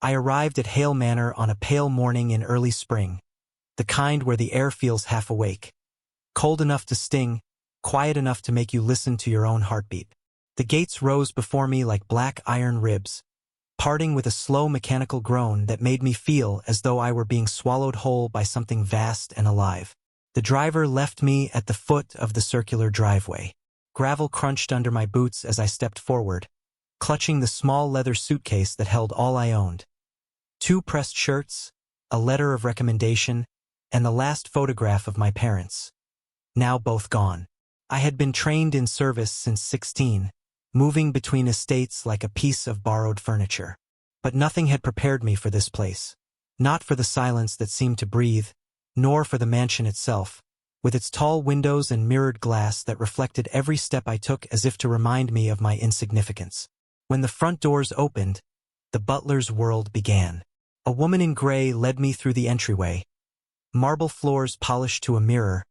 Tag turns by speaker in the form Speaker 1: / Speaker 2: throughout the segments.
Speaker 1: I arrived at Hale Manor on a pale morning in early spring, the kind where the air feels half awake. Cold enough to sting, quiet enough to make you listen to your own heartbeat. The gates rose before me like black iron ribs, parting with a slow mechanical groan that made me feel as though I were being swallowed whole by something vast and alive. The driver left me at the foot of the circular driveway. Gravel crunched under my boots as I stepped forward, clutching the small leather suitcase that held all I owned. 2 pressed shirts, a letter of recommendation, and the last photograph of my parents. Now both gone. I had been trained in service since 16, moving between estates like a piece of borrowed furniture. But nothing had prepared me for this place. Not for the silence that seemed to breathe, nor for the mansion itself, with its tall windows and mirrored glass that reflected every step I took as if to remind me of my insignificance. When the front doors opened, the butler's world began. A woman in gray led me through the entryway. Marble floors polished to a mirror,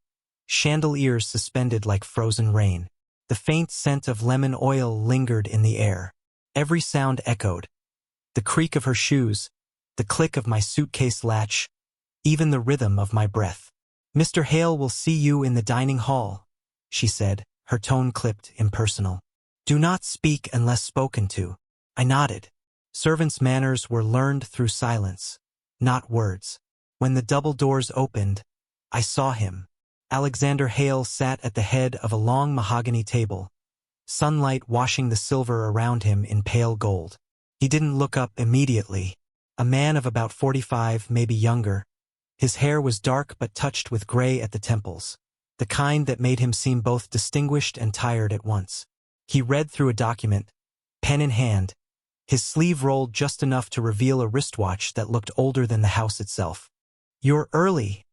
Speaker 1: chandeliers suspended like frozen rain. The faint scent of lemon oil lingered in the air. Every sound echoed. The creak of her shoes, the click of my suitcase latch, even the rhythm of my breath. "Mr. Hale will see you in the dining hall," she said, her tone clipped, impersonal. "Do not speak unless spoken to." I nodded. Servants' manners were learned through silence, not words. When the double doors opened, I saw him. Alexander Hale sat at the head of a long mahogany table, sunlight washing the silver around him in pale gold. He didn't look up immediately. A man of about 45, maybe younger. His hair was dark but touched with gray at the temples, the kind that made him seem both distinguished and tired at once. He read through a document, pen in hand, his sleeve rolled just enough to reveal a wristwatch that looked older than the house itself. "You're early,"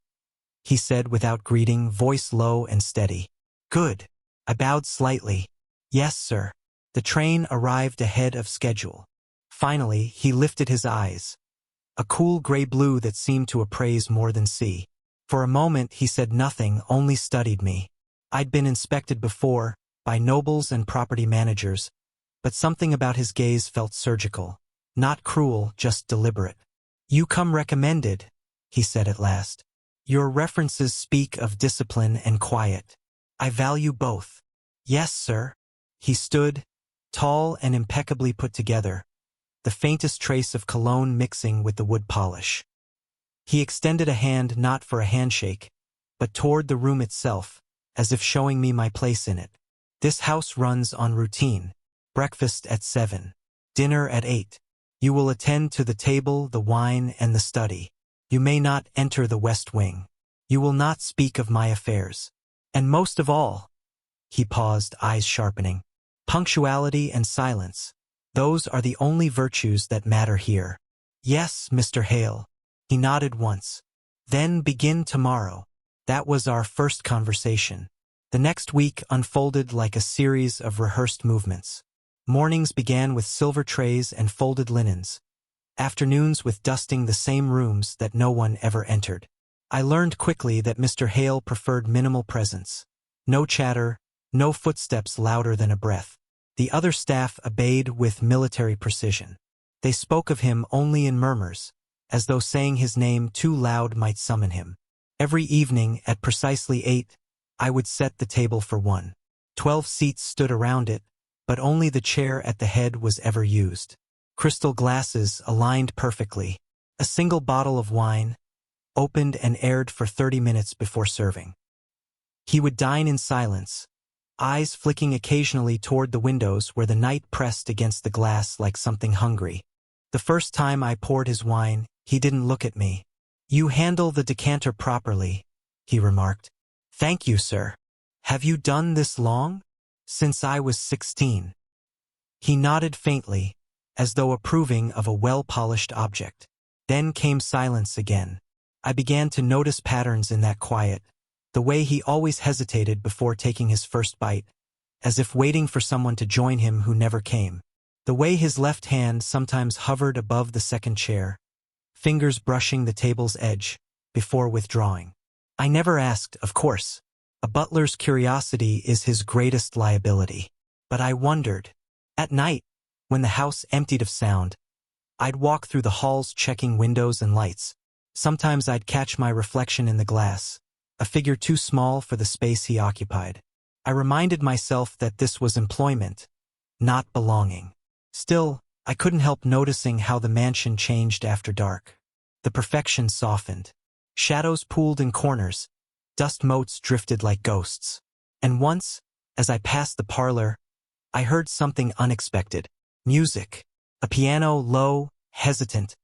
Speaker 1: he said without greeting, voice low and steady. "Good." I bowed slightly. "Yes, sir." The train arrived ahead of schedule. Finally, he lifted his eyes, a cool gray blue that seemed to appraise more than see. For a moment he said nothing, only studied me. I'd been inspected before, by nobles and property managers, but something about his gaze felt surgical. Not cruel, just deliberate. "You come recommended," he said at last. "Your references speak of discipline and quiet. I value both." "Yes, sir." He stood, tall and impeccably put together, the faintest trace of cologne mixing with the wood polish. He extended a hand not for a handshake, but toward the room itself, as if showing me my place in it. "This house runs on routine. Breakfast at 7. Dinner at 8. You will attend to the table, the wine, and the study. You may not enter the West Wing. You will not speak of my affairs. And most of all," he paused, eyes sharpening, "punctuality and silence. Those are the only virtues that matter here." "Yes, Mr. Hale." He nodded once. "Then begin tomorrow." That was our first conversation. The next week unfolded like a series of rehearsed movements. Mornings began with silver trays and folded linens. Afternoons with dusting the same rooms that no one ever entered. I learned quickly that Mr. Hale preferred minimal presence. No chatter, no footsteps louder than a breath. The other staff obeyed with military precision. They spoke of him only in murmurs, as though saying his name too loud might summon him. Every evening at precisely 8, I would set the table for one. 12 seats stood around it, but only the chair at the head was ever used. Crystal glasses aligned perfectly. A single bottle of wine, opened and aired for 30 minutes before serving. He would dine in silence, eyes flicking occasionally toward the windows where the night pressed against the glass like something hungry. The first time I poured his wine, he didn't look at me. "You handle the decanter properly," he remarked. "Thank you, sir." "Have you done this long?" "Since I was 16. He nodded faintly, as though approving of a well-polished object. Then came silence again. I began to notice patterns in that quiet, the way he always hesitated before taking his first bite, as if waiting for someone to join him who never came. The way his left hand sometimes hovered above the second chair, fingers brushing the table's edge, before withdrawing. I never asked, of course. A butler's curiosity is his greatest liability. But I wondered. At night, when the house emptied of sound, I'd walk through the halls checking windows and lights. Sometimes I'd catch my reflection in the glass, a figure too small for the space he occupied. I reminded myself that this was employment, not belonging. Still, I couldn't help noticing how the mansion changed after dark. The perfection softened. Shadows pooled in corners. Dust motes drifted like ghosts. And once, as I passed the parlor, I heard something unexpected. Music. A piano, low, hesitant,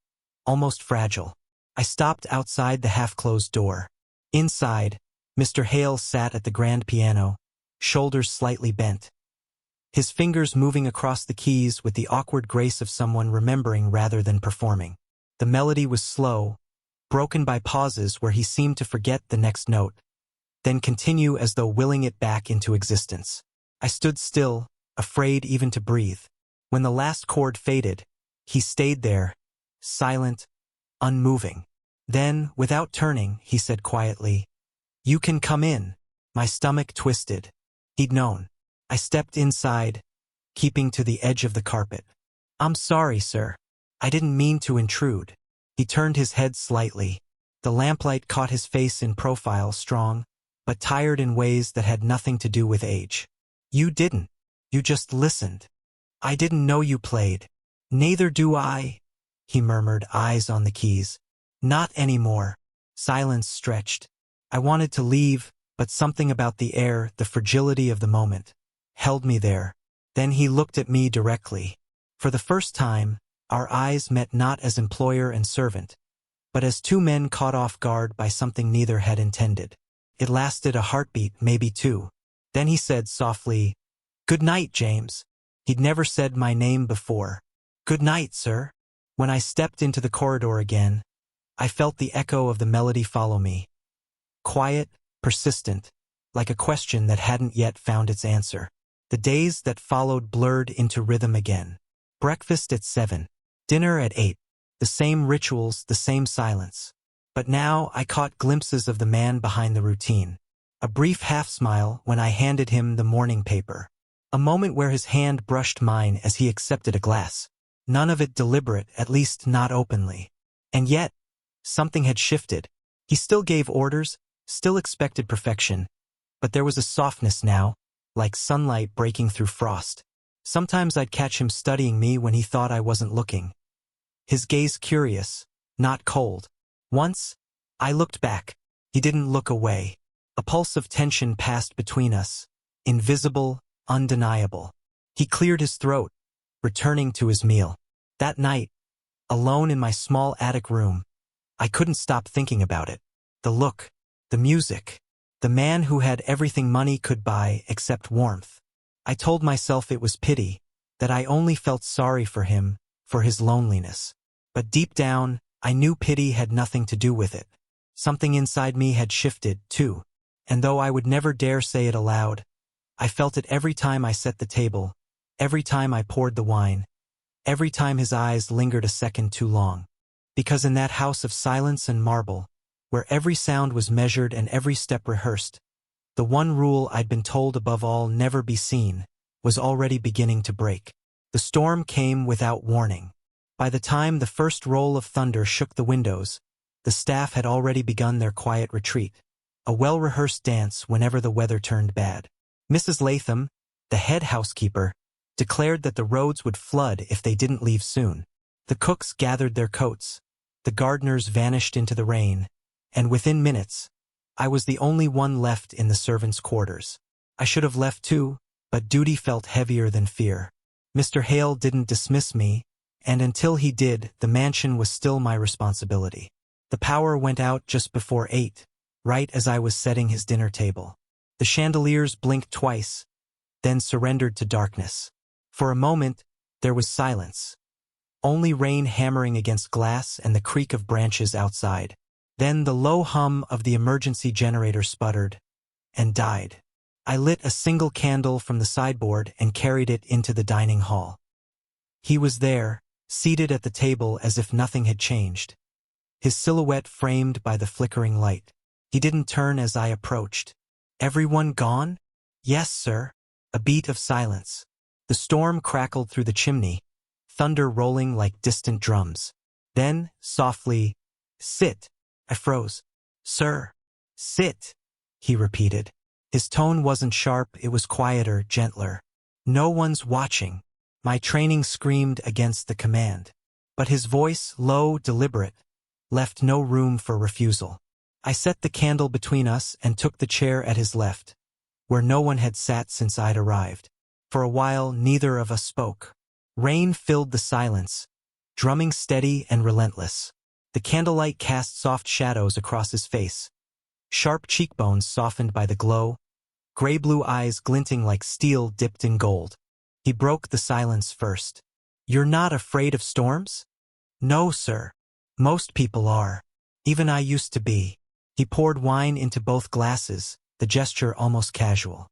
Speaker 1: almost fragile. I stopped outside the half-closed door. Inside, Mr. Hale sat at the grand piano, shoulders slightly bent. His fingers moving across the keys with the awkward grace of someone remembering rather than performing. The melody was slow, broken by pauses where he seemed to forget the next note, then continue as though willing it back into existence. I stood still, afraid even to breathe. When the last chord faded, he stayed there, silent, unmoving. Then, without turning, he said quietly, "You can come in." My stomach twisted. He'd known. I stepped inside, keeping to the edge of the carpet. "I'm sorry, sir. I didn't mean to intrude." He turned his head slightly. The lamplight caught his face in profile, strong, but tired in ways that had nothing to do with age. "You didn't. You just listened. I didn't know you played." "Neither do I," he murmured, eyes on the keys. "Not anymore." Silence stretched. I wanted to leave, but something about the air, the fragility of the moment, held me there. Then he looked at me directly. For the first time, our eyes met not as employer and servant, but as two men caught off guard by something neither had intended. It lasted a heartbeat, maybe two. Then he said softly, "Good night, James." He'd never said my name before. "Good night, sir." When I stepped into the corridor again, I felt the echo of the melody follow me. Quiet, persistent, like a question that hadn't yet found its answer. The days that followed blurred into rhythm again. Breakfast at 7. Dinner at 8. The same rituals, the same silence. But now I caught glimpses of the man behind the routine. A brief half-smile when I handed him the morning paper. A moment where his hand brushed mine as he accepted a glass. None of it deliberate, at least not openly. And yet, something had shifted. He still gave orders, still expected perfection, but there was a softness now, like sunlight breaking through frost. Sometimes I'd catch him studying me when he thought I wasn't looking. His gaze curious, not cold. Once, I looked back. He didn't look away. A pulse of tension passed between us, invisible, undeniable. He cleared his throat, returning to his meal. That night, alone in my small attic room, I couldn't stop thinking about it. The look, the music, the man who had everything money could buy except warmth. I told myself it was pity, that I only felt sorry for him, for his loneliness. But deep down, I knew pity had nothing to do with it. Something inside me had shifted, too. And though I would never dare say it aloud, I felt it every time I set the table, every time I poured the wine, every time his eyes lingered a second too long. Because in that house of silence and marble, where every sound was measured and every step rehearsed, the one rule I'd been told above all, never be seen, was already beginning to break. The storm came without warning. By the time the first roll of thunder shook the windows, the staff had already begun their quiet retreat, a well-rehearsed dance whenever the weather turned bad. Mrs. Latham, the head housekeeper, declared that the roads would flood if they didn't leave soon. The cooks gathered their coats, the gardeners vanished into the rain, and within minutes, I was the only one left in the servants' quarters. I should have left too, but duty felt heavier than fear. Mr. Hale didn't dismiss me, and until he did, the mansion was still my responsibility. The power went out just before 8, right as I was setting his dinner table. The chandeliers blinked twice, then surrendered to darkness. For a moment, there was silence. Only rain hammering against glass and the creak of branches outside. Then the low hum of the emergency generator sputtered and died. I lit a single candle from the sideboard and carried it into the dining hall. He was there, seated at the table as if nothing had changed, his silhouette framed by the flickering light. He didn't turn as I approached. "Everyone gone?" "Yes, sir." A beat of silence. The storm crackled through the chimney, thunder rolling like distant drums. Then, softly, "Sit." I froze. "Sir, sit," he repeated. His tone wasn't sharp, it was quieter, gentler. "No one's watching." My training screamed against the command. But his voice, low, deliberate, left no room for refusal. I set the candle between us and took the chair at his left, where no one had sat since I'd arrived. For a while, neither of us spoke. Rain filled the silence, drumming steady and relentless. The candlelight cast soft shadows across his face, sharp cheekbones softened by the glow, gray-blue eyes glinting like steel dipped in gold. He broke the silence first. "You're not afraid of storms?" "No, sir. Most people are. Even I used to be." He poured wine into both glasses, the gesture almost casual.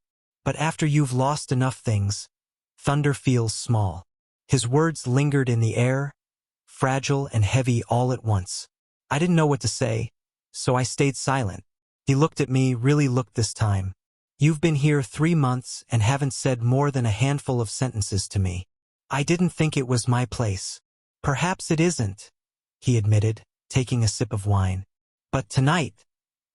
Speaker 1: "But after you've lost enough things, thunder feels small." His words lingered in the air, fragile and heavy all at once. I didn't know what to say, so I stayed silent. He looked at me, really looked this time. "You've been here 3 months and haven't said more than a handful of sentences to me." I didn't think it was my place. "Perhaps it isn't," he admitted, taking a sip of wine. "But tonight,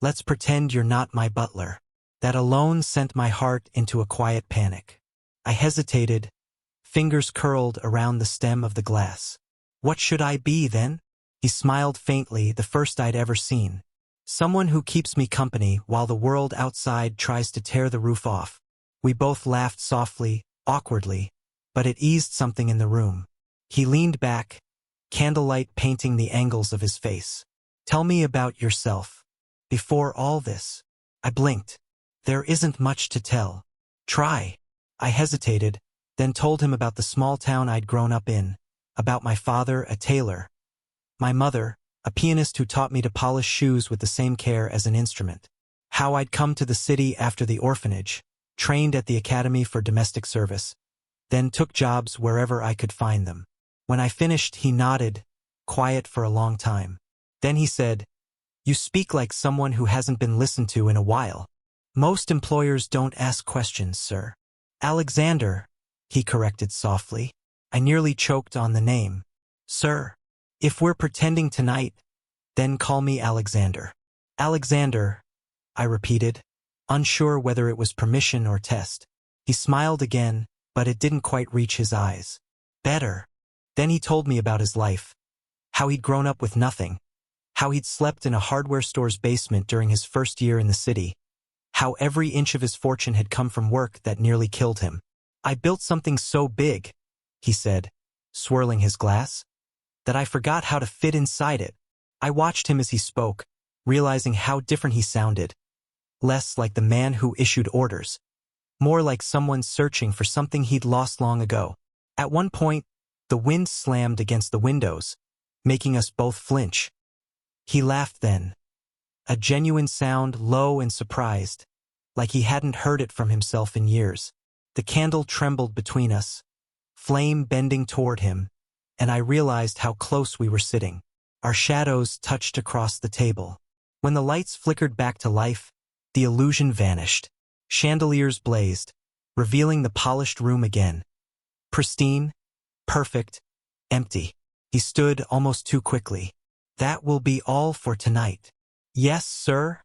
Speaker 1: let's pretend you're not my butler." That alone sent my heart into a quiet panic. I hesitated, fingers curled around the stem of the glass. "What should I be, then?" He smiled faintly, the first I'd ever seen. "Someone who keeps me company while the world outside tries to tear the roof off." We both laughed softly, awkwardly, but it eased something in the room. He leaned back, candlelight painting the angles of his face. "Tell me about yourself. Before all this." I blinked. "There isn't much to tell." "Try." I hesitated, then told him about the small town I'd grown up in, about my father, a tailor, my mother, a pianist who taught me to polish shoes with the same care as an instrument, how I'd come to the city after the orphanage, trained at the Academy for Domestic Service, then took jobs wherever I could find them. When I finished, he nodded, quiet for a long time. Then he said, "You speak like someone who hasn't been listened to in a while." "Most employers don't ask questions, sir." "Alexander," he corrected softly. I nearly choked on the name. "Sir, if we're pretending tonight, then call me Alexander." "Alexander," I repeated, unsure whether it was permission or test. He smiled again, but it didn't quite reach his eyes. "Better." Then he told me about his life, how he'd grown up with nothing, how he'd slept in a hardware store's basement during his first year in the city, how every inch of his fortune had come from work that nearly killed him. "I built something so big," he said, swirling his glass, "that I forgot how to fit inside it." I watched him as he spoke, realizing how different he sounded. Less like the man who issued orders, more like someone searching for something he'd lost long ago. At one point, the wind slammed against the windows, making us both flinch. He laughed then, a genuine sound, low and surprised, like he hadn't heard it from himself in years. The candle trembled between us, flame bending toward him, and I realized how close we were sitting. Our shadows touched across the table. When the lights flickered back to life, the illusion vanished. Chandeliers blazed, revealing the polished room again. Pristine, perfect, empty. He stood almost too quickly. "That will be all for tonight." "Yes, sir,"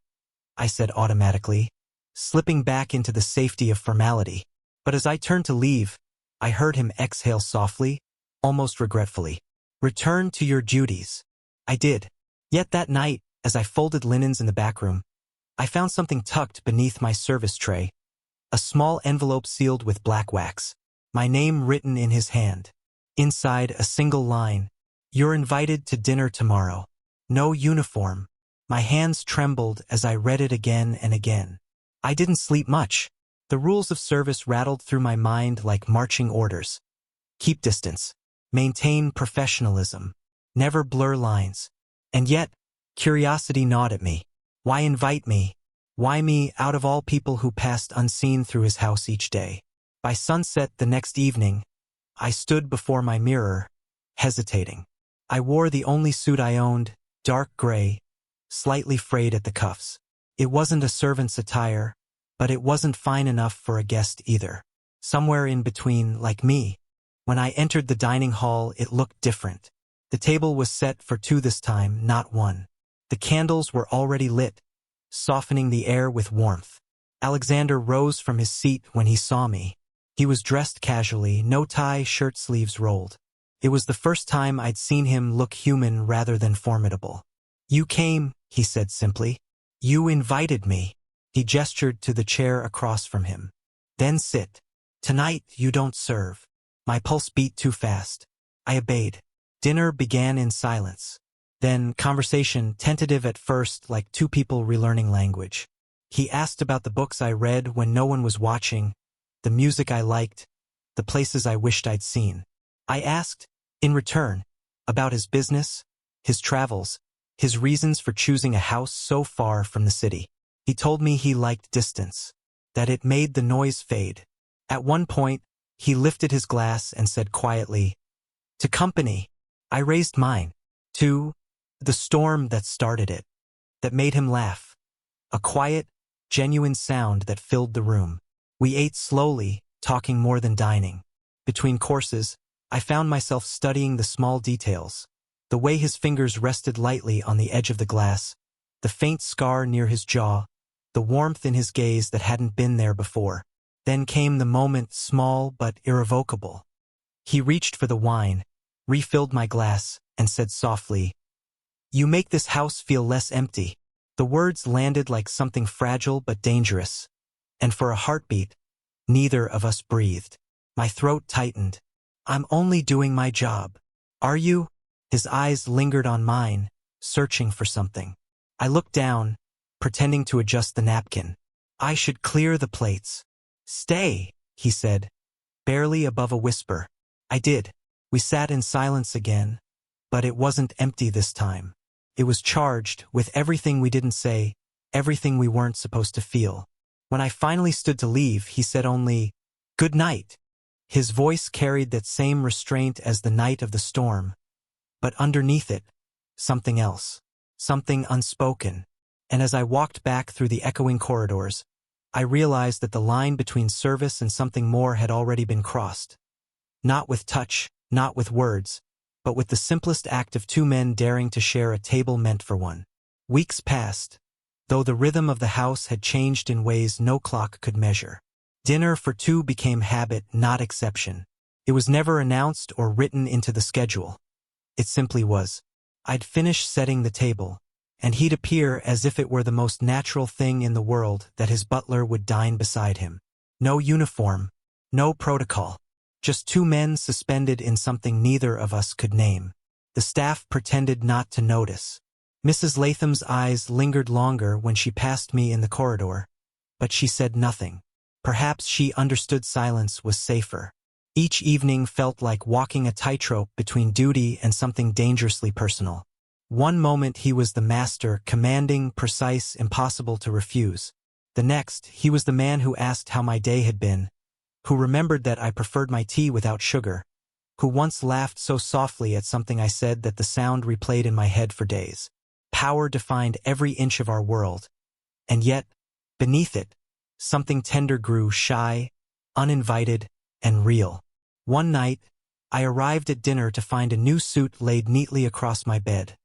Speaker 1: I said automatically, slipping back into the safety of formality. But as I turned to leave, I heard him exhale softly, almost regretfully. "Return to your duties." I did. Yet that night, as I folded linens in the back room, I found something tucked beneath my service tray, a small envelope sealed with black wax, my name written in his hand. Inside, a single line, "You're invited to dinner tomorrow. No uniform." My hands trembled as I read it again and again. I didn't sleep much. The rules of service rattled through my mind like marching orders. Keep distance. Maintain professionalism. Never blur lines. And yet, curiosity gnawed at me. Why invite me? Why me, out of all people who passed unseen through his house each day? By sunset the next evening, I stood before my mirror, hesitating. I wore the only suit I owned, dark gray, slightly frayed at the cuffs. It wasn't a servant's attire, but it wasn't fine enough for a guest either. Somewhere in between, like me, When I entered the dining hall, it looked different. The table was set for two this time, not one. The candles were already lit, softening the air with warmth. Alexander rose from his seat when he saw me. He was dressed casually, no tie, shirt sleeves rolled. It was the first time I'd seen him look human rather than formidable. "You came," he said simply. "You invited me." He gestured to the chair across from him. "Then sit. Tonight you don't serve." My pulse beat too fast. I obeyed. Dinner began in silence. Then conversation, tentative at first, like two people relearning language. He asked about the books I read when no one was watching, the music I liked, the places I wished I'd seen. I asked, in return, about his business, his travels, his reasons for choosing a house so far from the city. He told me he liked distance, that it made the noise fade. At one point, he lifted his glass and said quietly, "To company." I raised mine. To the storm that started it, that made him laugh. A quiet, genuine sound that filled the room. We ate slowly, talking more than dining. Between courses, I found myself studying the small details. The way his fingers rested lightly on the edge of the glass, the faint scar near his jaw, the warmth in his gaze that hadn't been there before. Then came the moment, small but irrevocable. He reached for the wine, refilled my glass, and said softly, "You make this house feel less empty." The words landed like something fragile but dangerous, and for a heartbeat, neither of us breathed. My throat tightened. "I'm only doing my job." "Are you?" His eyes lingered on mine, searching for something. I looked down, pretending to adjust the napkin. "I should clear the plates." "Stay," he said, barely above a whisper. I did. We sat in silence again, but it wasn't empty this time. It was charged with everything we didn't say, everything we weren't supposed to feel. When I finally stood to leave, he said only, "Good night." His voice carried that same restraint as the night of the storm, but underneath it, something else, something unspoken. And as I walked back through the echoing corridors, I realized that the line between service and something more had already been crossed. Not with touch, not with words, but with the simplest act of two men daring to share a table meant for one. Weeks passed, though the rhythm of the house had changed in ways no clock could measure. Dinner for two became habit, not exception. It was never announced or written into the schedule. It simply was. I'd finish setting the table, and he'd appear as if it were the most natural thing in the world that his butler would dine beside him. No uniform, no protocol. Just two men suspended in something neither of us could name. The staff pretended not to notice. Mrs. Latham's eyes lingered longer when she passed me in the corridor, but she said nothing. Perhaps she understood silence was safer. Each evening felt like walking a tightrope between duty and something dangerously personal. One moment he was the master, commanding, precise, impossible to refuse. The next, he was the man who asked how my day had been, who remembered that I preferred my tea without sugar, who once laughed so softly at something I said that the sound replayed in my head for days. Power defined every inch of our world, and yet, beneath it, something tender grew, shy, uninvited, and real. One night, I arrived at dinner to find a new suit laid neatly across my bed,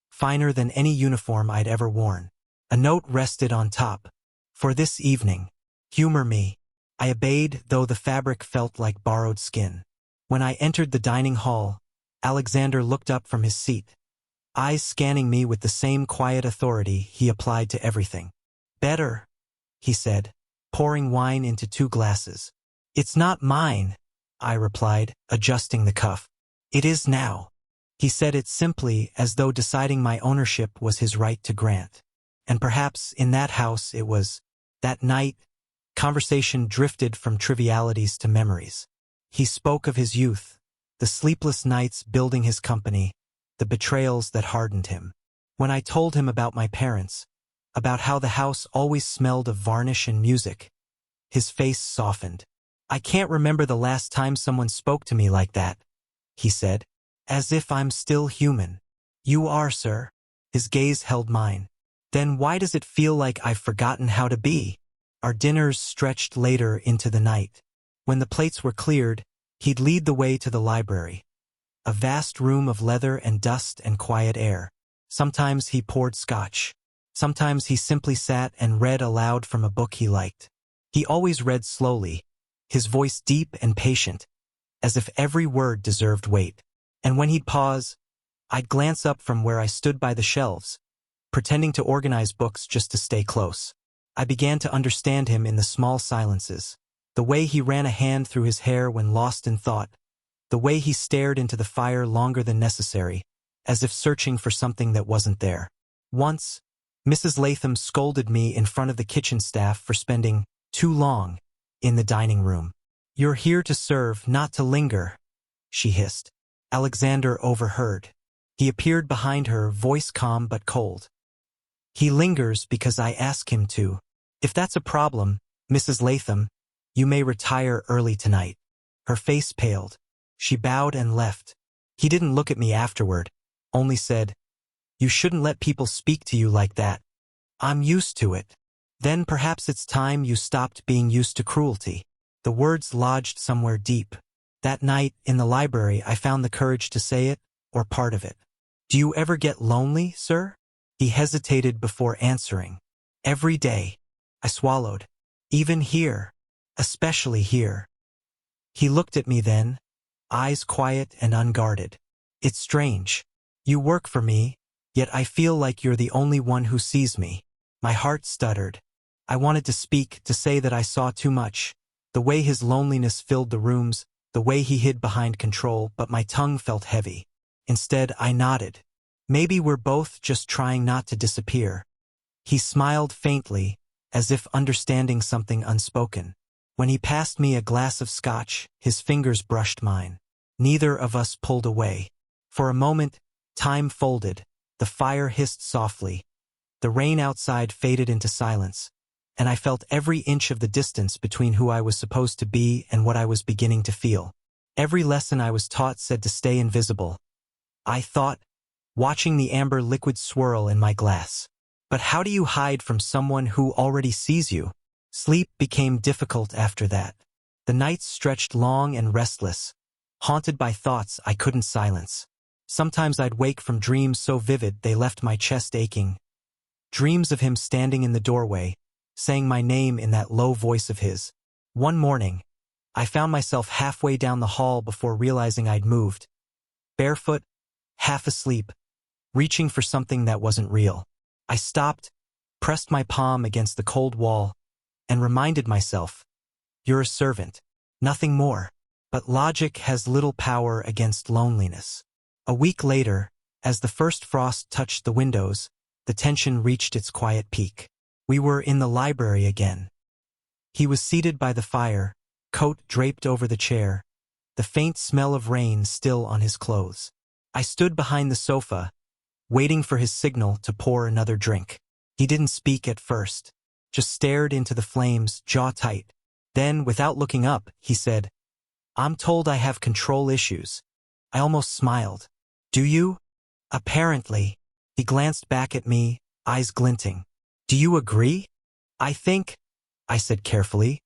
Speaker 1: finer than any uniform I'd ever worn. A note rested on top. "For this evening, humor me." I obeyed, though the fabric felt like borrowed skin. When I entered the dining hall, Alexander looked up from his seat, eyes scanning me with the same quiet authority he applied to everything. "Better," he said, pouring wine into two glasses. "It's not mine," I replied, adjusting the cuff. "It is now." He said it simply, as though deciding my ownership was his right to grant. And perhaps in that house it was. That night, conversation drifted from trivialities to memories. He spoke of his youth, the sleepless nights building his company, the betrayals that hardened him. When I told him about my parents, about how the house always smelled of varnish and music, his face softened. "I can't remember the last time someone spoke to me like that," he said, "as if I'm still human." "You are, sir." His gaze held mine. "Then why does it feel like I've forgotten how to be?" Our dinners stretched later into the night. When the plates were cleared, He'd lead the way to the library, a vast room of leather and dust and quiet air. Sometimes he poured scotch. Sometimes he simply sat and read aloud from a book he liked. He always read slowly, his voice deep and patient, as if every word deserved weight. And when he'd pause, I'd glance up from where I stood by the shelves, pretending to organize books just to stay close. I began to understand him in the small silences. The way he ran a hand through his hair when lost in thought. The way he stared into the fire longer than necessary, as if searching for something that wasn't there. Once, Mrs. Latham scolded me in front of the kitchen staff for spending too long in the dining room. "You're here to serve, not to linger," she hissed. Alexander overheard. He appeared behind her, voice calm but cold. "He lingers because I ask him to. If that's a problem, Mrs. Latham, you may retire early tonight." Her face paled. She bowed and left. He didn't look at me afterward, only said, "You shouldn't let people speak to you like that. I'm used to it." "Then perhaps it's time you stopped being used to cruelty." The words lodged somewhere deep. That night, in the library, I found the courage to say it, or part of it. "Do you ever get lonely, sir?" He hesitated before answering. "Every day." I swallowed. "Even here. Especially here." He looked at me then, eyes quiet and unguarded. "It's strange. You work for me, yet I feel like you're the only one who sees me." My heart stuttered. I wanted to speak, to say that I saw too much, the way his loneliness filled the rooms, the way he hid behind control, but my tongue felt heavy. Instead, I nodded. "Maybe we're both just trying not to disappear." He smiled faintly, as if understanding something unspoken. When he passed me a glass of scotch, his fingers brushed mine. Neither of us pulled away. For a moment, time folded, the fire hissed softly, the rain outside faded into silence, and I felt every inch of the distance between who I was supposed to be and what I was beginning to feel. Every lesson I was taught said to stay invisible. I thought, watching the amber liquid swirl in my glass. But how do you hide from someone who already sees you? Sleep became difficult after that. The nights stretched long and restless, haunted by thoughts I couldn't silence. Sometimes I'd wake from dreams so vivid they left my chest aching. Dreams of him standing in the doorway, saying my name in that low voice of his. One morning, I found myself halfway down the hall before realizing I'd moved. Barefoot, half asleep, reaching for something that wasn't real. I stopped, pressed my palm against the cold wall, and reminded myself, "You're a servant, nothing more." But logic has little power against loneliness. A week later, as the first frost touched the windows, the tension reached its quiet peak. We were in the library again. He was seated by the fire, coat draped over the chair, the faint smell of rain still on his clothes. I stood behind the sofa, waiting for his signal to pour another drink. He didn't speak at first, just stared into the flames, jaw tight. Then, without looking up, he said, "I'm told I have control issues." I almost smiled. "Do you?" "Apparently." He glanced back at me, eyes glinting. "Do you agree?" "I think," I said carefully,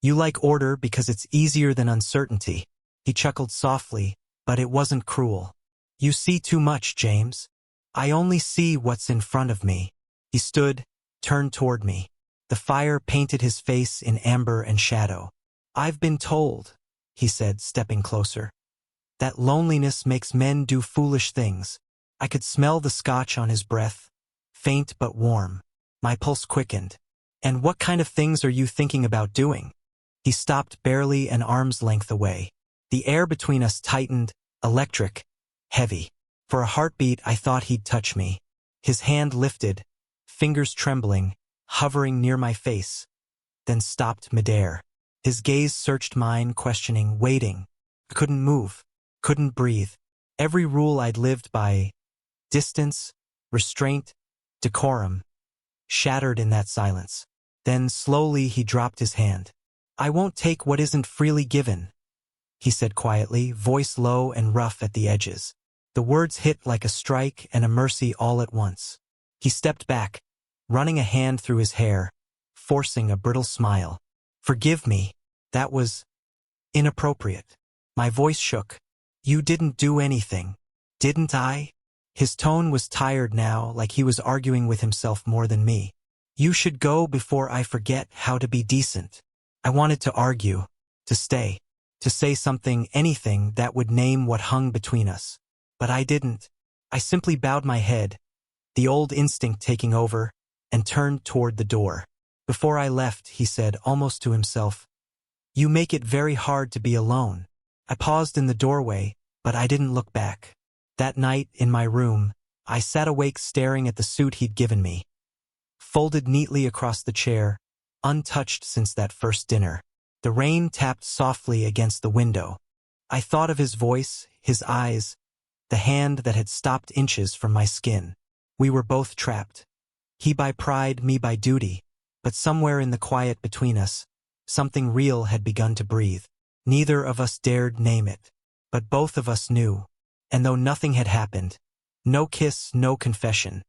Speaker 1: "you like order because it's easier than uncertainty." He chuckled softly, but it wasn't cruel. "You see too much, James. I only see what's in front of me." He stood, turned toward me. The fire painted his face in amber and shadow. "I've been told," he said, stepping closer, "that loneliness makes men do foolish things." I could smell the scotch on his breath, faint but warm. My pulse quickened. "And what kind of things are you thinking about doing?" He stopped barely an arm's length away. The air between us tightened, electric, heavy. For a heartbeat, I thought he'd touch me. His hand lifted, fingers trembling, hovering near my face, then stopped midair. His gaze searched mine, questioning, waiting. I couldn't move, couldn't breathe. Every rule I'd lived by, distance, restraint, decorum, shattered in that silence. Then slowly he dropped his hand. "I won't take what isn't freely given," he said quietly, voice low and rough at the edges. The words hit like a strike and a mercy all at once. He stepped back, running a hand through his hair, forcing a brittle smile. "Forgive me, that was inappropriate." My voice shook. You didn't do anything, didn't I? His tone was tired now, like he was arguing with himself more than me. You should go before I forget how to be decent. I wanted to argue, to stay, to say something, anything that would name what hung between us. But I didn't. I simply bowed my head, the old instinct taking over, and turned toward the door. Before I left, he said, almost to himself, "You make it very hard to be alone." I paused in the doorway, but I didn't look back. That night, in my room, I sat awake staring at the suit he'd given me, folded neatly across the chair, untouched since that first dinner. The rain tapped softly against the window. I thought of his voice, his eyes, the hand that had stopped inches from my skin. We were both trapped. He by pride, me by duty. But somewhere in the quiet between us, something real had begun to breathe. Neither of us dared name it, but both of us knew. And though nothing had happened, no kiss, no confession,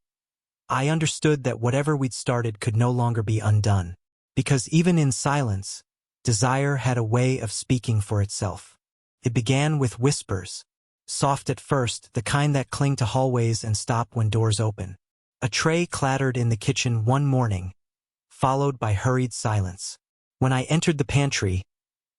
Speaker 1: I understood that whatever we'd started could no longer be undone. Because even in silence, desire had a way of speaking for itself. It began with whispers, soft at first, the kind that cling to hallways and stop when doors open. A tray clattered in the kitchen one morning, followed by hurried silence. When I entered the pantry,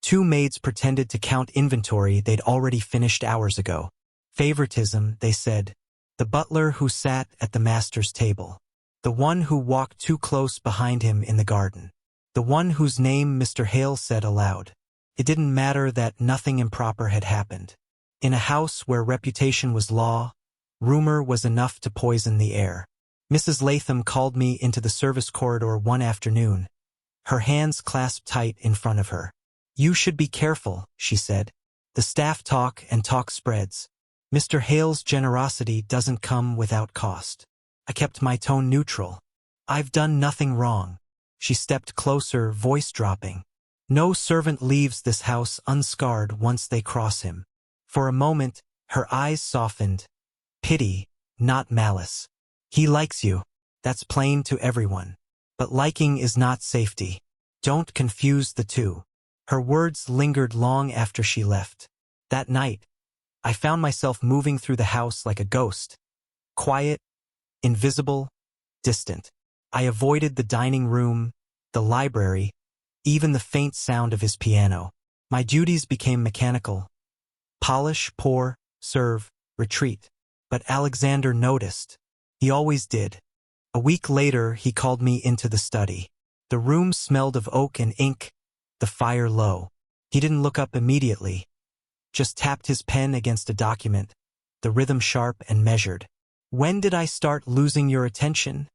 Speaker 1: two maids pretended to count inventory they'd already finished hours ago. Favoritism, they said. The butler who sat at the master's table. The one who walked too close behind him in the garden. The one whose name Mr. Hale said aloud. It didn't matter that nothing improper had happened. In a house where reputation was law, rumor was enough to poison the air. Mrs. Latham called me into the service corridor one afternoon, her hands clasped tight in front of her. "You should be careful," she said. "The staff talk and talk spreads. Mr. Hale's generosity doesn't come without cost." I kept my tone neutral. "I've done nothing wrong." She stepped closer, voice dropping. "No servant leaves this house unscarred once they cross him." For a moment, her eyes softened. Pity, not malice. "He likes you. That's plain to everyone. But liking is not safety. Don't confuse the two." Her words lingered long after she left. That night, I found myself moving through the house like a ghost. Quiet, invisible, distant. I avoided the dining room, the library, even the faint sound of his piano. My duties became mechanical. Polish, pour, serve, retreat. But Alexander noticed. He always did. A week later, he called me into the study. The room smelled of oak and ink, the fire low. He didn't look up immediately, just tapped his pen against a document, the rhythm sharp and measured. "When did I start losing your attention?"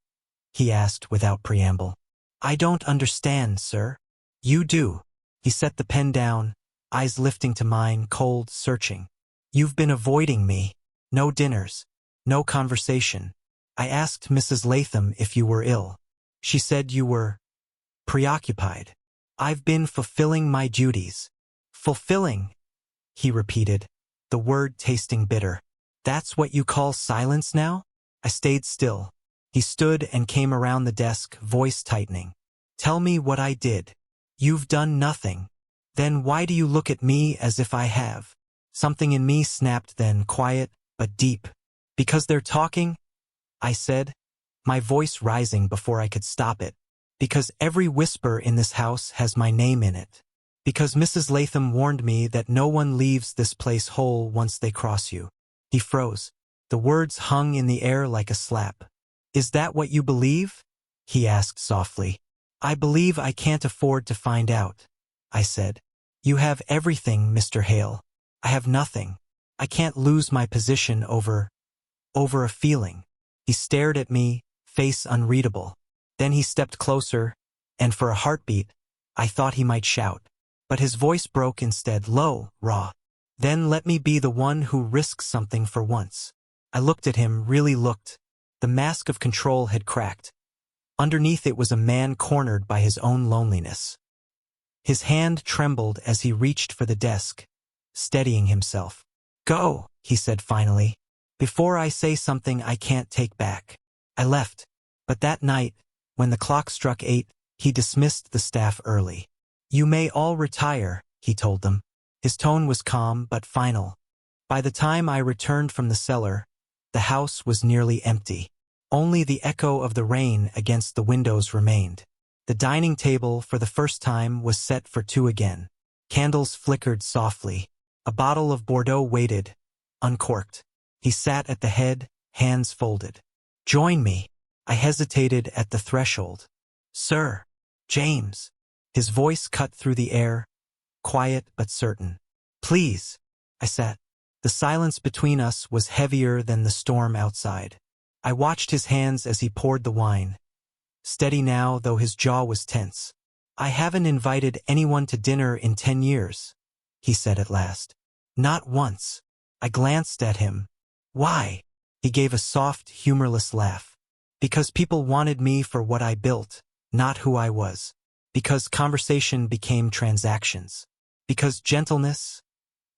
Speaker 1: he asked without preamble. "I don't understand, sir." "You do." He set the pen down, eyes lifting to mine, cold, searching. "You've been avoiding me. No dinners, no conversation. I asked Mrs. Latham if you were ill. She said you were preoccupied. I've been fulfilling my duties." "Fulfilling," he repeated, the word tasting bitter. "That's what you call silence now?" I stayed still. He stood and came around the desk, voice tightening. "Tell me what I did." "You've done nothing." "Then why do you look at me as if I have?" Something in me snapped then, quiet but deep. "Because they're talking," I said, my voice rising before I could stop it. "Because every whisper in this house has my name in it. Because Mrs. Latham warned me that no one leaves this place whole once they cross you." He froze. The words hung in the air like a slap. "Is that what you believe?" he asked softly. "I believe I can't afford to find out," I said. "You have everything, Mr. Hale. I have nothing. I can't lose my position over a feeling." He stared at me, face unreadable. Then he stepped closer, and for a heartbeat, I thought he might shout. But his voice broke instead, low, raw. "Then let me be the one who risks something for once." I looked at him, really looked. The mask of control had cracked. Underneath it was a man cornered by his own loneliness. His hand trembled as he reached for the desk, steadying himself. "Go," he said finally, "before I say something I can't take back." I left. But that night, when the clock struck 8, he dismissed the staff early. "You may all retire," he told them. His tone was calm but final. By the time I returned from the cellar, the house was nearly empty. Only the echo of the rain against the windows remained. The dining table, for the first time, was set for two again. Candles flickered softly. A bottle of Bordeaux waited, uncorked. He sat at the head, hands folded. "Join me." I hesitated at the threshold. "Sir, James." His voice cut through the air, quiet but certain. "Please." I sat. The silence between us was heavier than the storm outside. I watched his hands as he poured the wine. Steady now, though his jaw was tense. "I haven't invited anyone to dinner in 10 years, he said at last. "Not once." I glanced at him. "Why?" He gave a soft, humorless laugh. "Because people wanted me for what I built, not who I was. Because conversation became transactions. Because gentleness—"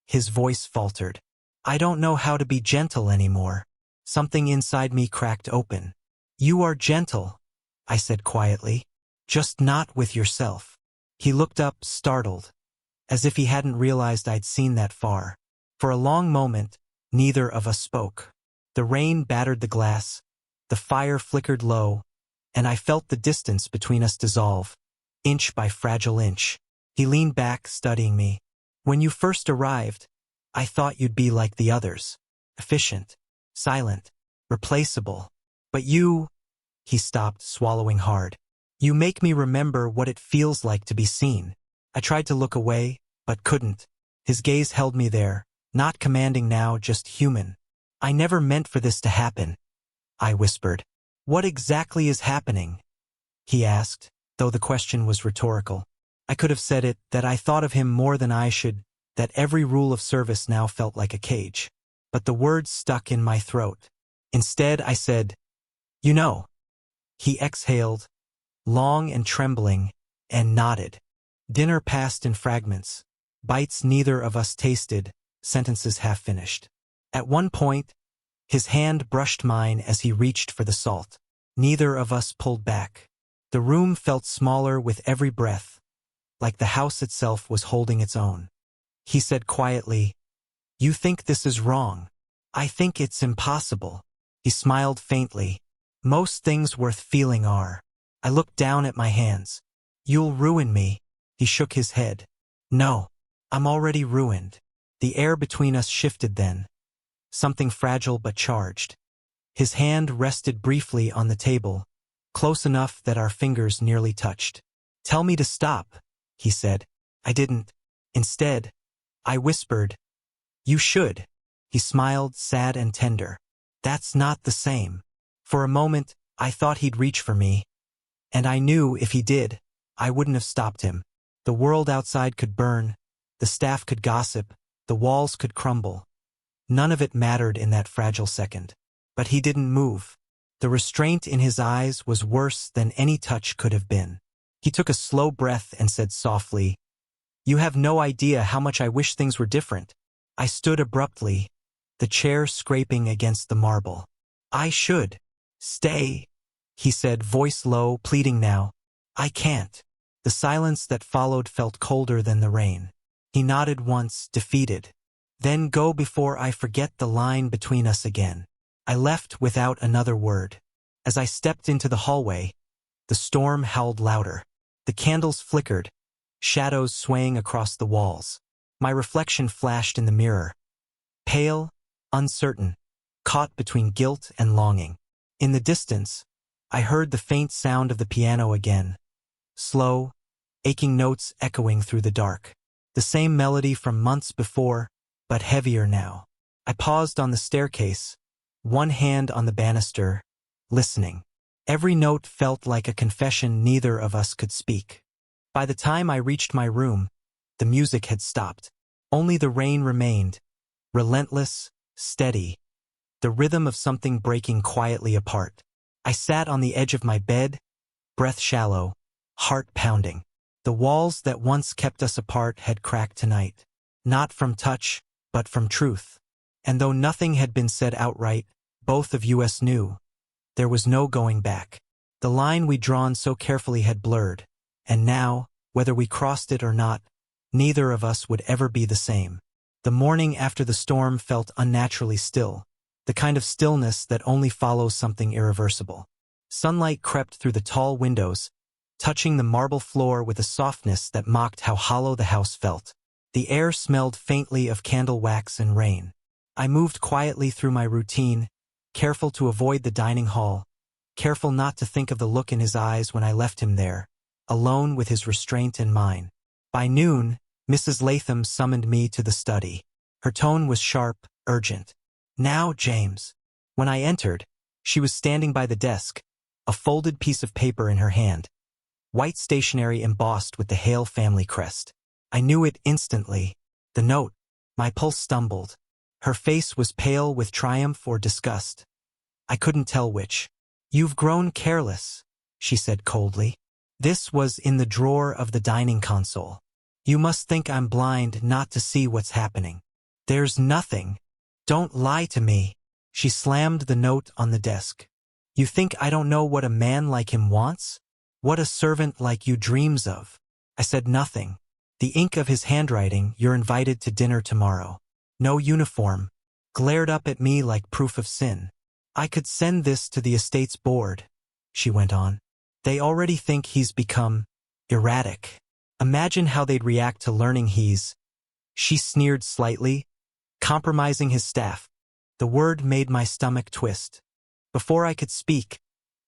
Speaker 1: His voice faltered. "I don't know how to be gentle anymore." Something inside me cracked open. "You are gentle," I said quietly. "Just not with yourself." He looked up, startled, as if he hadn't realized I'd seen that far. For a long moment, neither of us spoke. The rain battered the glass, the fire flickered low, and I felt the distance between us dissolve, inch by fragile inch. He leaned back, studying me. "When you first arrived, I thought you'd be like the others. Efficient, silent, replaceable. But you—" He stopped, swallowing hard. "You make me remember what it feels like to be seen." I tried to look away, but couldn't. His gaze held me there, not commanding now, just human. "I never meant for this to happen," I whispered. "What exactly is happening?" he asked, though the question was rhetorical. I could have said it, that I thought of him more than I should, that every rule of service now felt like a cage. But the words stuck in my throat. Instead, I said, "You know." He exhaled, long and trembling, and nodded. Dinner passed in fragments, bites neither of us tasted, sentences half finished. At one point, his hand brushed mine as he reached for the salt. Neither of us pulled back. The room felt smaller with every breath, like the house itself was holding its own. He said quietly, "You think this is wrong. I think it's impossible." He smiled faintly. "Most things worth feeling are." I looked down at my hands. "You'll ruin me." He shook his head. "No, I'm already ruined." The air between us shifted then, something fragile but charged. His hand rested briefly on the table, close enough that our fingers nearly touched. "Tell me to stop," he said. I didn't. Instead, I whispered, "You should." He smiled, sad and tender. "That's not the same." For a moment, I thought he'd reach for me, and I knew if he did, I wouldn't have stopped him. The world outside could burn, the staff could gossip, the walls could crumble. None of it mattered in that fragile second. But he didn't move. The restraint in his eyes was worse than any touch could have been. He took a slow breath and said softly, "You have no idea how much I wish things were different." I stood abruptly, the chair scraping against the marble. "I should. Stay," he said, voice low, pleading now. "I can't." The silence that followed felt colder than the rain. He nodded once, defeated. "Then go before I forget the line between us again." I left without another word. As I stepped into the hallway, the storm howled louder. The candles flickered, shadows swaying across the walls. My reflection flashed in the mirror. Pale, uncertain, caught between guilt and longing. In the distance, I heard the faint sound of the piano again. Slow, aching notes echoing through the dark. The same melody from months before, but heavier now. I paused on the staircase, one hand on the banister, listening. Every note felt like a confession neither of us could speak. By the time I reached my room, the music had stopped. Only the rain remained, relentless, steady, the rhythm of something breaking quietly apart. I sat on the edge of my bed, breath shallow, heart pounding. The walls that once kept us apart had cracked tonight, not from touch, but from truth. And though nothing had been said outright, both of us knew. There was no going back. The line we'd drawn so carefully had blurred, and now, whether we crossed it or not, Neither of us would ever be the same. The morning after the storm felt unnaturally still, the kind of stillness that only follows something irreversible. Sunlight crept through the tall windows, touching the marble floor with a softness that mocked how hollow the house felt. The air smelled faintly of candle wax and rain. I moved quietly through my routine, careful to avoid the dining hall, careful not to think of the look in his eyes when I left him there, alone with his restraint and mine. By noon, Mrs. Latham summoned me to the study. Her tone was sharp, urgent. "Now, James." When I entered, she was standing by the desk, a folded piece of paper in her hand, white stationery embossed with the Hale family crest. I knew it instantly. The note. My pulse stumbled. Her face was pale with triumph or disgust. I couldn't tell which. "You've grown careless," she said coldly. This was in the drawer of the dining console. "You must think I'm blind not to see what's happening. There's nothing. Don't lie to me." She slammed the note on the desk. "You think I don't know what a man like him wants? What a servant like you dreams of?" I said nothing. The ink of his handwriting, "You're invited to dinner tomorrow. No uniform," glared up at me like proof of sin. "I could send this to the estate's board," she went on. "They already think he's become erratic. Imagine how they'd react to learning he's—" She sneered slightly, "compromising his staff." The word made my stomach twist. Before I could speak,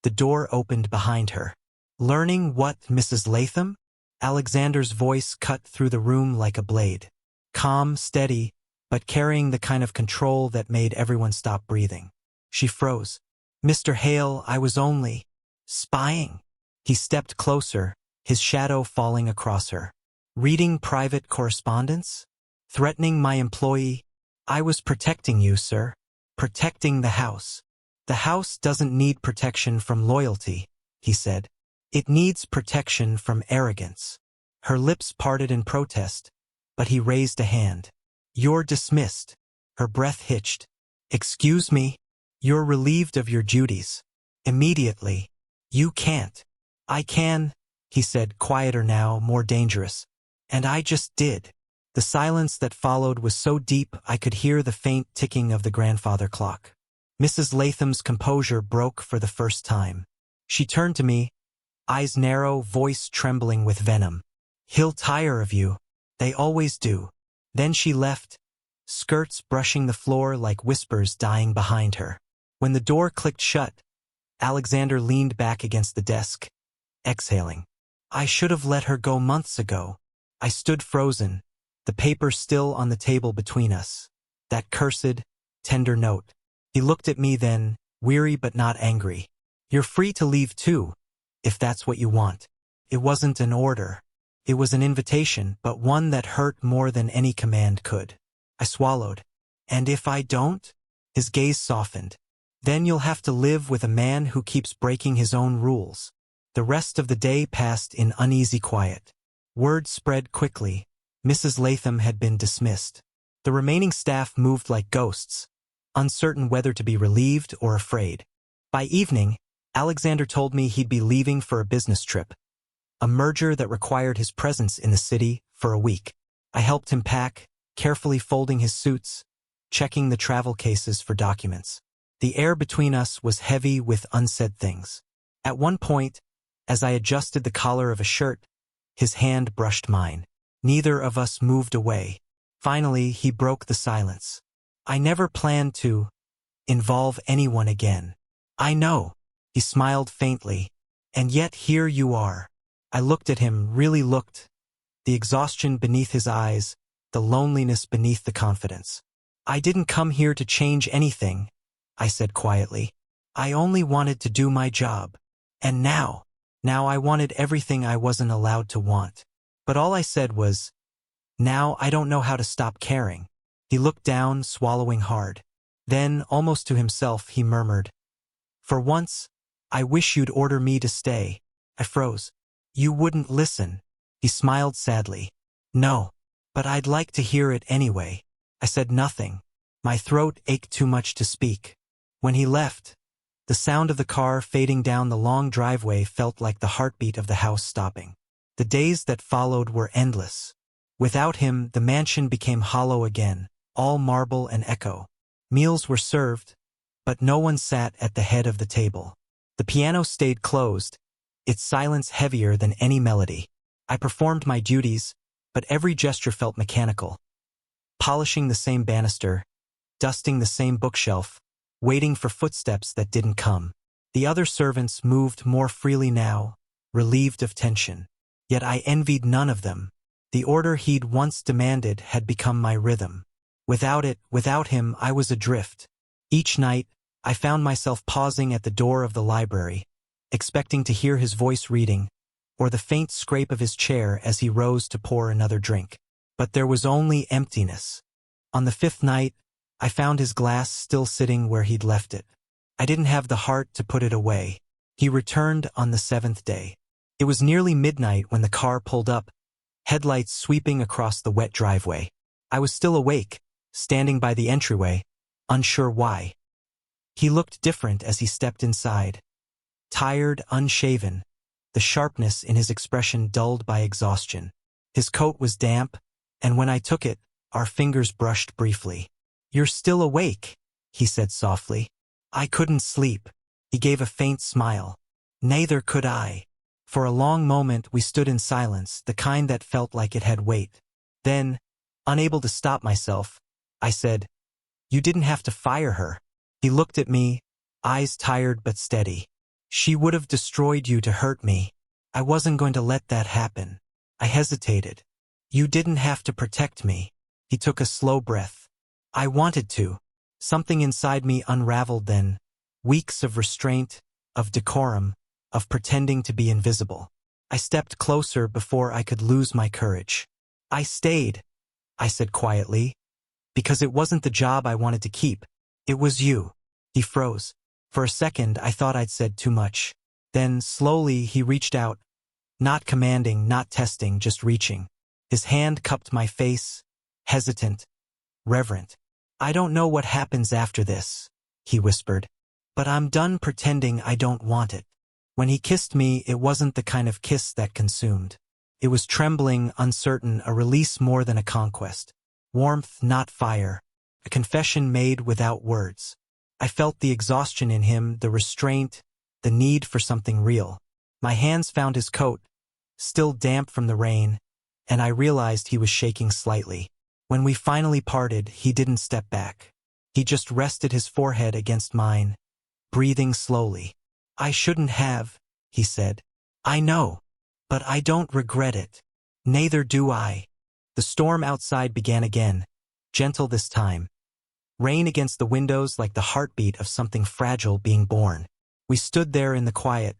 Speaker 1: the door opened behind her. "Learning what, Mrs. Latham?" Alexander's voice cut through the room like a blade. Calm, steady, but carrying the kind of control that made everyone stop breathing. She froze. "Mr. Hale, I was only spying." He stepped closer, his shadow falling across her. "Reading private correspondence? Threatening my employee? I was protecting you, sir. Protecting the house." "The house doesn't need protection from loyalty," he said. "It needs protection from arrogance." Her lips parted in protest, but he raised a hand. "You're dismissed." Her breath hitched. "Excuse me? You're relieved of your duties. Immediately." "You can't." "I can," he said, quieter now, more dangerous. "And I just did." The silence that followed was so deep I could hear the faint ticking of the grandfather clock. Mrs. Latham's composure broke for the first time. She turned to me, eyes narrow, voice trembling with venom. "He'll tire of you. They always do." Then she left, skirts brushing the floor like whispers dying behind her. When the door clicked shut, Alexander leaned back against the desk, exhaling. "I should have let her go months ago." I stood frozen, the paper still on the table between us. That cursed, tender note. He looked at me then, weary but not angry. "You're free to leave too, if that's what you want." It wasn't an order. It was an invitation, but one that hurt more than any command could. I swallowed. "And if I don't?" His gaze softened. "Then you'll have to live with a man who keeps breaking his own rules." The rest of the day passed in uneasy quiet. Word spread quickly. Mrs. Latham had been dismissed. The remaining staff moved like ghosts, uncertain whether to be relieved or afraid. By evening, Alexander told me he'd be leaving for a business trip, a merger that required his presence in the city for a week. I helped him pack, carefully folding his suits, checking the travel cases for documents. The air between us was heavy with unsaid things. At one point, as I adjusted the collar of a shirt, his hand brushed mine. Neither of us moved away. Finally, he broke the silence. "I never planned to involve anyone again." "I know." He smiled faintly. "And yet here you are." I looked at him, really looked. The exhaustion beneath his eyes, the loneliness beneath the confidence. "I didn't come here to change anything," I said quietly. "I only wanted to do my job. And now I wanted everything I wasn't allowed to want." But all I said was, "Now I don't know how to stop caring." He looked down, swallowing hard. Then, almost to himself, he murmured, "For once, I wish you'd order me to stay." I froze. "You wouldn't listen." He smiled sadly. "No, but I'd like to hear it anyway." I said nothing. My throat ached too much to speak. When he left, the sound of the car fading down the long driveway felt like the heartbeat of the house stopping. The days that followed were endless. Without him, the mansion became hollow again, all marble and echo. Meals were served, but no one sat at the head of the table. The piano stayed closed, its silence heavier than any melody. I performed my duties, but every gesture felt mechanical. Polishing the same banister, dusting the same bookshelf, waiting for footsteps that didn't come. The other servants moved more freely now, relieved of tension. Yet I envied none of them. The order he'd once demanded had become my rhythm. Without him, I was adrift. Each night, I found myself pausing at the door of the library, expecting to hear his voice reading, or the faint scrape of his chair as he rose to pour another drink. But there was only emptiness. On the 5th night, I found his glass still sitting where he'd left it. I didn't have the heart to put it away. He returned on the 7th day. It was nearly midnight when the car pulled up, headlights sweeping across the wet driveway. I was still awake, standing by the entryway, unsure why. He looked different as he stepped inside. Tired, unshaven, the sharpness in his expression dulled by exhaustion. His coat was damp, and when I took it, our fingers brushed briefly. "You're still awake," he said softly. "I couldn't sleep." He gave a faint smile. Neither could I. For a long moment we stood in silence, the kind that felt like it had weight. Then, unable to stop myself, I said, "You didn't have to fire her." He looked at me, eyes tired but steady. "She would have destroyed you to hurt me. I wasn't going to let that happen." I hesitated. "You didn't have to protect me." He took a slow breath. "I wanted to." Something inside me unraveled then. Weeks of restraint, of decorum, of pretending to be invisible. I stepped closer before I could lose my courage. "I stayed," I said quietly, "because it wasn't the job I wanted to keep. It was you." He froze. For a second, I thought I'd said too much. Then, slowly, he reached out, not commanding, not testing, just reaching. His hand cupped my face, hesitant, reverent. "I don't know what happens after this," he whispered, "but I'm done pretending I don't want it." When he kissed me, it wasn't the kind of kiss that consumed. It was trembling, uncertain, a release more than a conquest. Warmth, not fire. A confession made without words. I felt the exhaustion in him, the restraint, the need for something real. My hands found his coat, still damp from the rain, and I realized he was shaking slightly. When we finally parted, he didn't step back. He just rested his forehead against mine, breathing slowly. "I shouldn't have," he said. "I know, but I don't regret it." "Neither do I." The storm outside began again, gentle this time. Rain against the windows like the heartbeat of something fragile being born. We stood there in the quiet,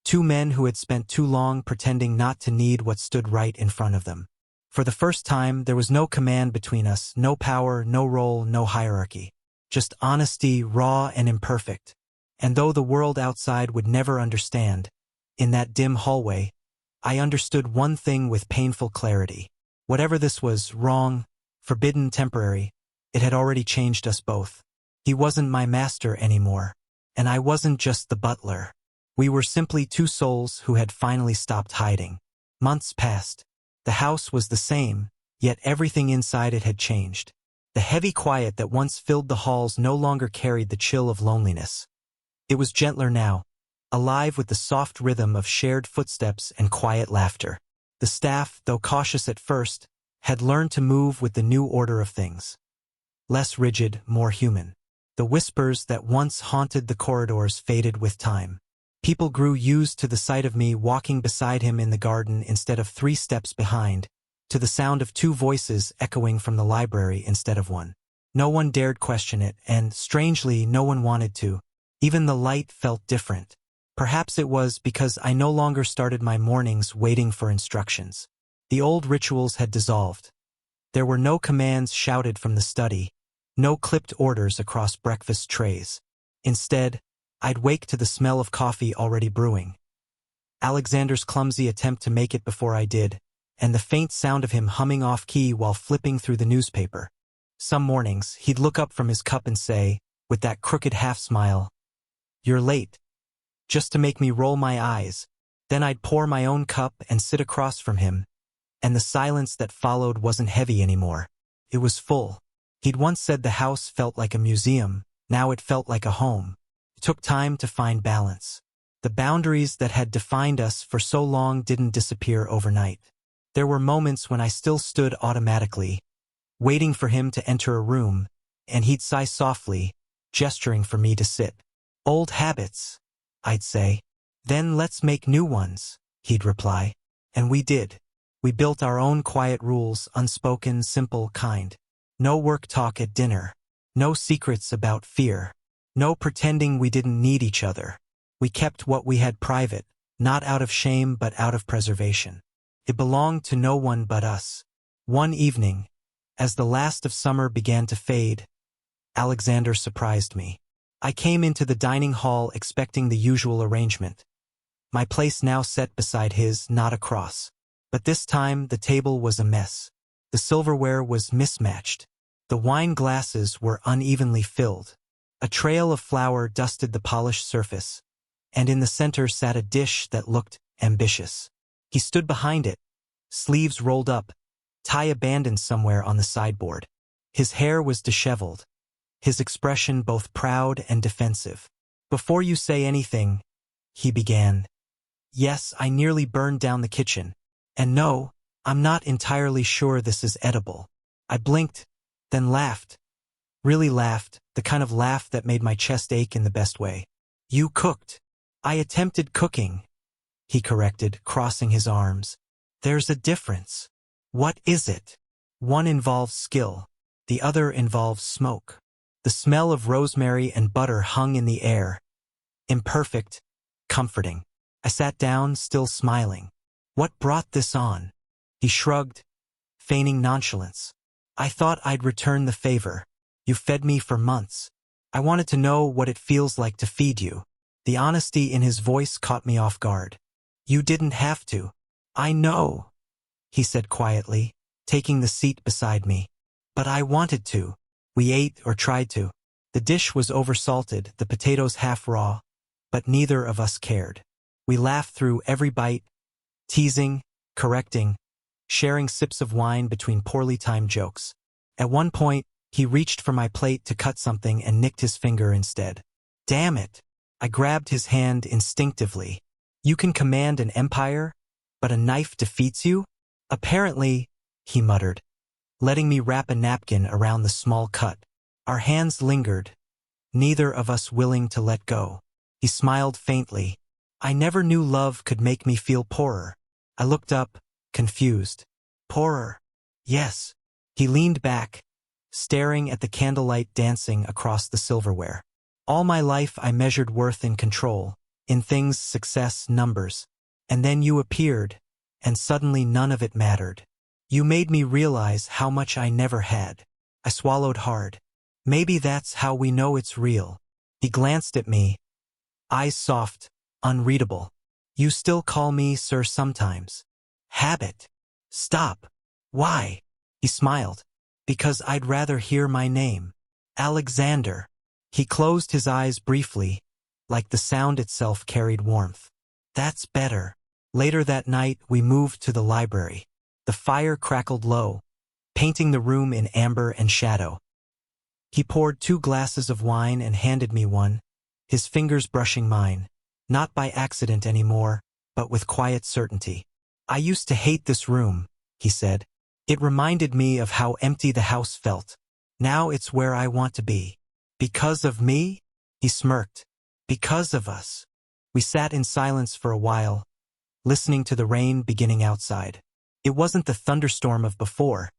Speaker 1: two men who had spent too long pretending not to need what stood right in front of them. For the first time, there was no command between us, no power, no role, no hierarchy. Just honesty, raw and imperfect. And though the world outside would never understand, in that dim hallway, I understood one thing with painful clarity. Whatever this was, wrong, forbidden, temporary, it had already changed us both. He wasn't my master anymore, and I wasn't just the butler. We were simply two souls who had finally stopped hiding. Months passed. The house was the same, yet everything inside it had changed. The heavy quiet that once filled the halls no longer carried the chill of loneliness. It was gentler now, alive with the soft rhythm of shared footsteps and quiet laughter. The staff, though cautious at first, had learned to move with the new order of things. Less rigid, more human. The whispers that once haunted the corridors faded with time. People grew used to the sight of me walking beside him in the garden instead of 3 steps behind, to the sound of 2 voices echoing from the library instead of one. No one dared question it, and, strangely, no one wanted to. Even the light felt different. Perhaps it was because I no longer started my mornings waiting for instructions. The old rituals had dissolved. There were no commands shouted from the study, no clipped orders across breakfast trays. Instead, I'd wake to the smell of coffee already brewing, Alexander's clumsy attempt to make it before I did, and the faint sound of him humming off-key while flipping through the newspaper. Some mornings, he'd look up from his cup and say, with that crooked half-smile, "You're late," just to make me roll my eyes. Then I'd pour my own cup and sit across from him, And the silence that followed wasn't heavy anymore. It was full. He'd once said the house felt like a museum, now it felt like a home. It took time to find balance. The boundaries that had defined us for so long didn't disappear overnight. There were moments when I still stood automatically, waiting for him to enter a room, and he'd sigh softly, gesturing for me to sit. "Old habits," I'd say. "Then let's make new ones," he'd reply. And we did. We built our own quiet rules, unspoken, simple, kind. No work talk at dinner. No secrets about fear. No pretending we didn't need each other. We kept what we had private, not out of shame but out of preservation. It belonged to no one but us. One evening, as the last of summer began to fade, Alexander surprised me. I came into the dining hall expecting the usual arrangement. My place now set beside his, not across. But this time the table was a mess. The silverware was mismatched. The wine glasses were unevenly filled. A trail of flour dusted the polished surface, and in the center sat a dish that looked ambitious. He stood behind it, sleeves rolled up, tie abandoned somewhere on the sideboard. His hair was disheveled, his expression both proud and defensive. "Before you say anything," he began. "Yes, I nearly burned down the kitchen. And no, I'm not entirely sure this is edible." I blinked, then laughed. Really laughed, the kind of laugh that made my chest ache in the best way. "You cooked." "I attempted cooking," he corrected, crossing his arms. "There's a difference." "What is it?" "One involves skill. The other involves smoke." The smell of rosemary and butter hung in the air. Imperfect, comforting. I sat down, still smiling. "What brought this on?" He shrugged, feigning nonchalance. "I thought I'd return the favor. You fed me for months. I wanted to know what it feels like to feed you." The honesty in his voice caught me off guard. "You didn't have to." "I know," he said quietly, taking the seat beside me. "But I wanted to." We ate, or tried to. The dish was oversalted, the potatoes half raw, but neither of us cared. We laughed through every bite, teasing, correcting, sharing sips of wine between poorly timed jokes. At one point, he reached for my plate to cut something and nicked his finger instead. "Damn it!" I grabbed his hand instinctively. "You can command an empire, but a knife defeats you?" "Apparently," he muttered, letting me wrap a napkin around the small cut. Our hands lingered, neither of us willing to let go. He smiled faintly. "I never knew love could make me feel poorer." I looked up, confused. "Poorer?" "Yes." He leaned back, staring at the candlelight dancing across the silverware. "All my life I measured worth in control, in things, success, numbers. And then you appeared, and suddenly none of it mattered. You made me realize how much I never had." I swallowed hard. "Maybe that's how we know it's real." He glanced at me, eyes soft, unreadable. "You still call me sir sometimes." "Habit." "Stop." "Why?" He smiled. "Because I'd rather hear my name. Alexander." He closed his eyes briefly, like the sound itself carried warmth. "That's better." Later that night, we moved to the library. The fire crackled low, painting the room in amber and shadow. He poured 2 glasses of wine and handed me one, his fingers brushing mine, not by accident anymore, but with quiet certainty. "I used to hate this room," he said. "It reminded me of how empty the house felt. Now it's where I want to be." "Because of me?" He smirked. "Because of us." We sat in silence for a while, listening to the rain beginning outside. It wasn't the thunderstorm of before,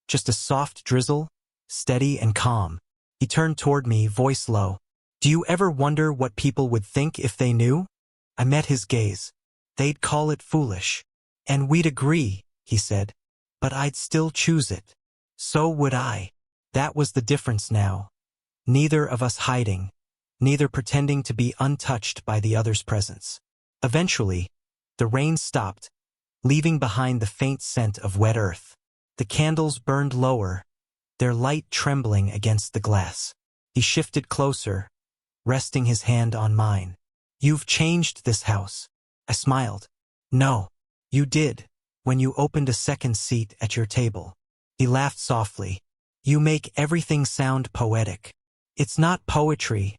Speaker 1: just a soft drizzle, steady and calm. He turned toward me, voice low. "Do you ever wonder what people would think if they knew?" I met his gaze. "They'd call it foolish." "And we'd agree," he said. "But I'd still choose it." "So would I." That was the difference now. Neither of us hiding, neither pretending to be untouched by the other's presence. Eventually, the rain stopped, leaving behind the faint scent of wet earth. The candles burned lower, their light trembling against the glass. He shifted closer, resting his hand on mine. "You've changed this house." I smiled. "No, you did." when you opened a second seat at your table." He laughed softly. "You make everything sound poetic." "It's not poetry,"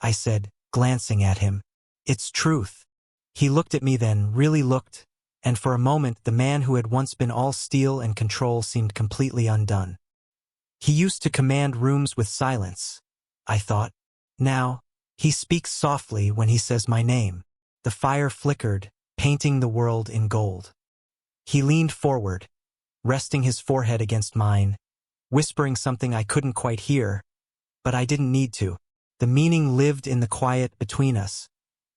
Speaker 1: I said, glancing at him. "It's truth." He looked at me then, really looked, and for a moment the man who had once been all steel and control seemed completely undone. He used to command rooms with silence, I thought. Now, he speaks softly when he says my name. The fire flickered, painting the world in gold. He leaned forward, resting his forehead against mine, whispering something I couldn't quite hear, but I didn't need to. The meaning lived in the quiet between us,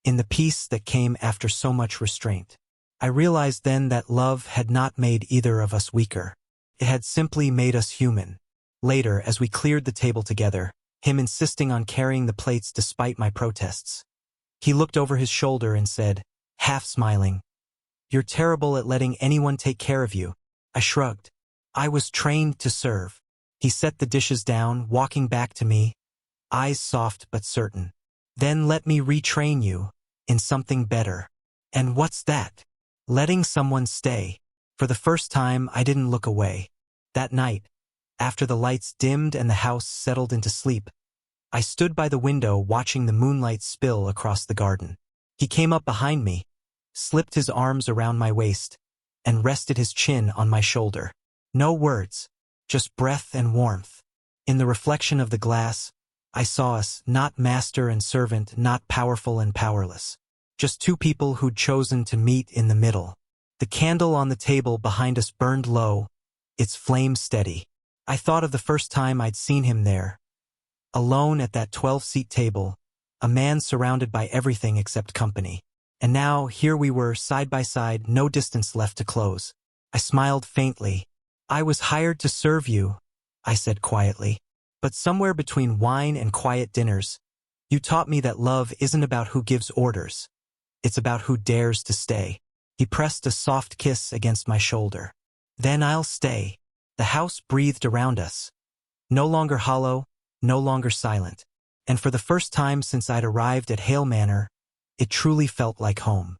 Speaker 1: in the peace that came after so much restraint. I realized then that love had not made either of us weaker. It had simply made us human. Later, as we cleared the table together, him insisting on carrying the plates despite my protests, he looked over his shoulder and said, half smiling, "You're terrible at letting anyone take care of you." I shrugged. "I was trained to serve." He set the dishes down, walking back to me, eyes soft but certain. "Then let me retrain you in something better." "And what's that?" "Letting someone stay." For the first time, I didn't look away. That night, after the lights dimmed and the house settled into sleep, I stood by the window watching the moonlight spill across the garden. He came up behind me, slipped his arms around my waist, and rested his chin on my shoulder. No words, just breath and warmth. In the reflection of the glass, I saw us, not master and servant, not powerful and powerless. Just two people who'd chosen to meet in the middle. The candle on the table behind us burned low, its flame steady. I thought of the first time I'd seen him there, alone at that 12-seat table, a man surrounded by everything except company. And now, here we were, side by side, no distance left to close. I smiled faintly. "I was hired to serve you," I said quietly. "But somewhere between wine and quiet dinners, you taught me that love isn't about who gives orders. It's about who dares to stay." He pressed a soft kiss against my shoulder. "Then I'll stay." The house breathed around us. No longer hollow, no longer silent. And for the first time since I'd arrived at Hale Manor, it truly felt like home.